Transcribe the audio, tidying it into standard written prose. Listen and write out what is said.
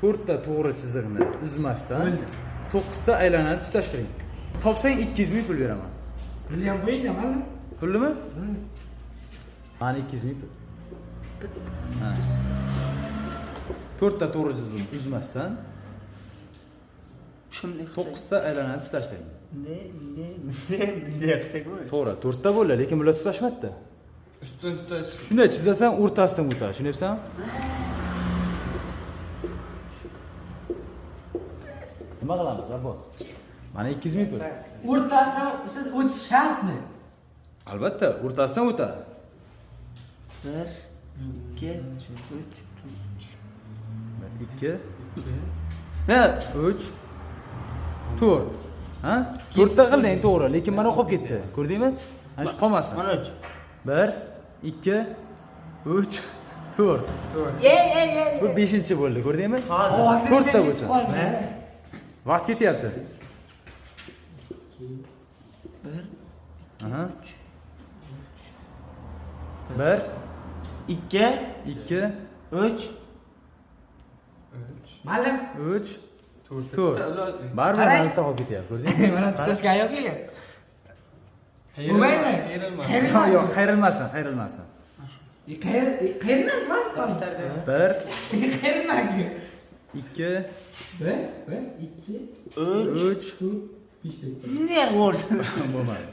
4 ta to'g'ri chiziqni uzmasdan 9 ta aylanani tutashtiring. Topsang 200 ming pul beraman. Pulni ham qo'ying-da, mana. Pullimi? Mana 200 ming pul. Ha. 4 ta to'g'ri chiziqni uzmasdan Shunday 9 ta aylanani tutashtiring. bunday qilsak bo'ladi. To'g'ri, 4 ta bo'ladi, lekin bular tutashmadi. Ustun tutash. Shunday chizasan, o'rtasidan o'tadi, tushunyapsanmi? Nima qilamiz, Abbos? Mana 200 ming pul. O'rtasidan siz o'tish shartmi? Albatta, o'rtasidan o'tadi. 1 2 3 2 ha 3 4 ha 4 ta qilding to'g'ri, lekin mana qolib ketdi. Ko'rdingmi? Ana shu qolmasin. Mana 3. 1 2 3 4. Bu 5-chi bo'ldi, ko'rdingmi? 4 ta bo'lsa. Vaqt ketyapti. 1 Aha. 1 2 2 3 Ma'lum. 3 4. Baribir mana bitta qolib ketyapti, ko'rdingmi? Mana tutashga yo'q-ku. Bo'lmaymi? Yo'q, qayrilmasin, qayrilmasin. Qayrilmaydi-mi? 1 Qayrilmaydi. 2 1 2 3 5 Bunday bo'ldi. bo'lmadi.